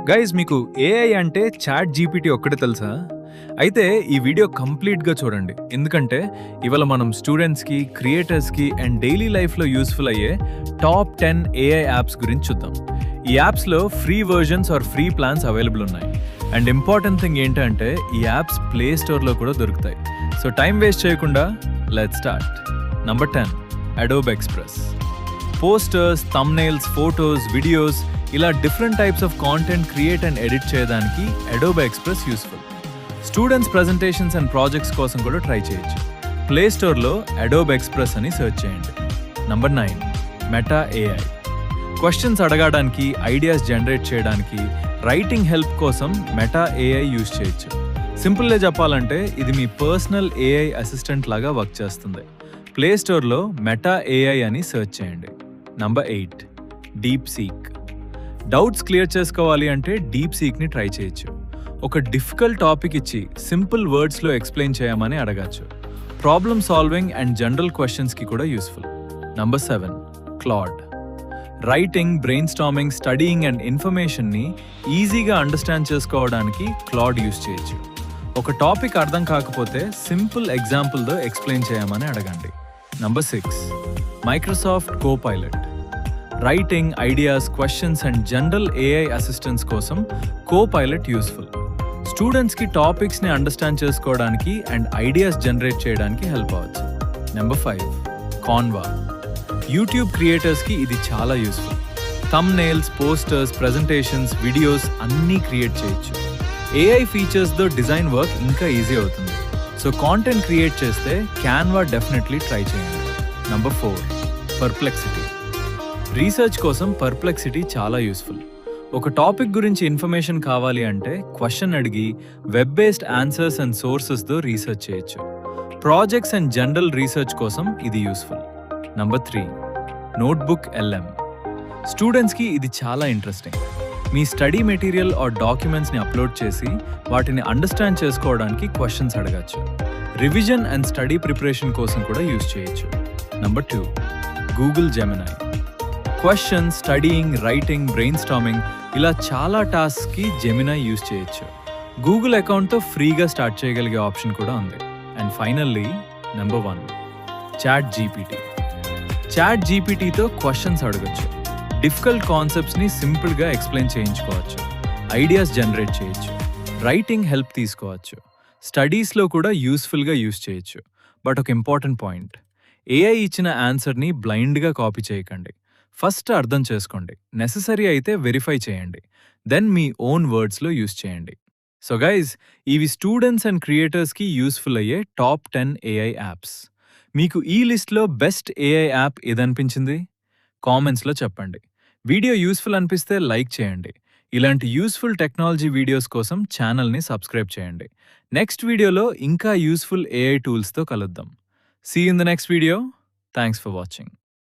Guys మీకు AI అంటే chat GPT ఒక్కటే తెలుసా? అయితే ఈ వీడియో కంప్లీట్‌గా చూడండి. ఎందుకంటే ఇవాళ మనం స్టూడెంట్స్‌కి, క్రియేటర్స్‌కి అండ్ డైలీ లైఫ్‌లో యూజ్‌ఫుల్ అయ్యే టాప్ 10 ఏఐ యాప్స్ గురించి చూద్దాం. ఈ యాప్స్‌లో free versions or free plans available ఉన్నాయి. అండ్ ఇంపార్టెంట్ థింగ్ ఏంటంటే ఈ యాప్స్ ప్లే స్టోర్‌లో కూడా దొరుకుతాయి. సో టైం వేస్ట్ చేయకుండా let's start. Number 10 Adobe Express. Posters, thumbnails, photos, videos ఇలా different types of content create and edit చేయడానికి Adobe Express useful. Students presentations and projects కోసం కూడా ట్రై చేయొచ్చు. ప్లే స్టోర్లో అడోబ్ ఎక్స్‌ప్రెస్ అని సెర్చ్ చేయండి. Number 9 Meta AI. Questions అడగడానికి, ideas generate చేయడానికి, రైటింగ్ హెల్ప్ కోసం మెటా ఏఐ యూజ్ చేయొచ్చు. సింపుల్గా చెప్పాలంటే ఇది మీ పర్సనల్ ఏఐ అసిస్టెంట్ లాగా వర్క్ చేస్తుంది. ప్లే స్టోర్లో మెటా ఏఐ అని సెర్చ్ చేయండి. Number 8 DeepSeek. Doubts clear చేసుకోవాలి అంటే డీప్ సీక్ని ట్రై చేయొచ్చు. ఒక డిఫికల్ట్ టాపిక్ ఇచ్చి సింపుల్ వర్డ్స్లో ఎక్స్ప్లెయిన్ చేయమని అడగచ్చు. ప్రాబ్లమ్ సాల్వింగ్ అండ్ జనరల్ క్వశ్చన్స్కి కూడా useful. Number 7 Claude. Writing, brainstorming, studying and ఇన్ఫర్మేషన్ని ఈజీగా అండర్స్టాండ్ చేసుకోవడానికి క్లాడ్ యూస్ చేయొచ్చు. ఒక టాపిక్ అర్థం కాకపోతే సింపుల్ ఎగ్జాంపుల్తో ఎక్స్ప్లెయిన్ చేయమని అడగండి. Number 6 Microsoft Copilot. Writing, ideas, questions and general AI assistance కోసం కోపైలట్ యూస్ఫుల్. స్టూడెంట్స్కి టాపిక్స్ని అండర్స్టాండ్ చేసుకోవడానికి అండ్ ఐడియాస్ జనరేట్ చేయడానికి హెల్ప్ అవ్వచ్చు. Number 5 Canva. యూట్యూబ్ క్రియేటర్స్కి ఇది చాలా useful. Thumbnails, posters, presentations, videos అన్నీ క్రియేట్ చేయొచ్చు. ఏఐ ఫీచర్స్తో డిజైన్ వర్క్ ఇంకా ఈజీ అవుతుంది. సో కాంటెంట్ క్రియేట్ చేస్తే క్యాన్వా డెఫినెట్లీ ట్రై చేయండి. Number 4 Perplexity. రీసెర్చ్ కోసం పర్ప్లెక్సిటీ చాలా యూస్ఫుల్. ఒక టాపిక్ గురించి ఇన్ఫర్మేషన్ కావాలి అంటే క్వశ్చన్ అడిగి వెబ్ బేస్డ్ ఆన్సర్స్ అండ్ సోర్సెస్తో రీసెర్చ్ చేయొచ్చు. ప్రాజెక్ట్స్ అండ్ జనరల్ రీసెర్చ్ కోసం ఇది యూస్ఫుల్. Number 3 notebook LM. స్టూడెంట్స్కి ఇది చాలా ఇంట్రెస్టింగ్. మీ స్టడీ మెటీరియల్ ఆర్ డాక్యుమెంట్స్ని అప్లోడ్ చేసి వాటిని అండర్స్టాండ్ చేసుకోవడానికి క్వశ్చన్స్ అడగచ్చు. రివిజన్ అండ్ స్టడీ ప్రిపరేషన్ కోసం కూడా యూజ్ చేయొచ్చు. Number 2 Google Gemini. Question, studying, writing, brainstorming ఇలా చాలా టాస్క్కి జెమినై యూజ్ చేయొచ్చు. గూగుల్ అకౌంట్తో ఫ్రీగా స్టార్ట్ చేయగలిగే ఆప్షన్ కూడా ఉంది. And finally number 1 chat GPT. Chat జీపీటీతో క్వశ్చన్స్ అడగచ్చు. డిఫికల్ట్ కాన్సెప్ట్స్ని సింపుల్గా ఎక్స్ప్లెయిన్ చేయించుకోవచ్చు. ఐడియాస్ జనరేట్ చేయొచ్చు. రైటింగ్ హెల్ప్ తీసుకోవచ్చు. స్టడీస్లో కూడా యూస్ఫుల్గా యూజ్ చేయొచ్చు. బట్ ఒక ఇంపార్టెంట్ పాయింట్, ఏఐ ఇచ్చిన ఆన్సర్ని బ్లైండ్గా కాపీ చేయకండి. ఫస్ట్ అర్థం చేసుకోండి. నెససరీ అయితే వెరిఫై చేయండి. దెన్ మీ ఓన్ వర్డ్స్లో యూజ్ చేయండి. సో గైజ్, ఇవి స్టూడెంట్స్ అండ్ క్రియేటర్స్కి యూస్ఫుల్ అయ్యే టాప్ 10 ఏఐ యాప్స్. మీకు ఈ లిస్ట్లో బెస్ట్ ఏఐ యాప్ ఏదనిపించింది? కామెంట్స్లో చెప్పండి. వీడియో యూస్ఫుల్ అనిపిస్తే లైక్ చేయండి. ఇలాంటి యూస్ఫుల్ టెక్నాలజీ వీడియోస్ కోసం ఛానల్ని సబ్స్క్రైబ్ చేయండి. నెక్స్ట్ వీడియోలో ఇంకా యూస్ఫుల్ ఏఐ టూల్స్తో కలుద్దాం. See in the next video. Thanks for watching.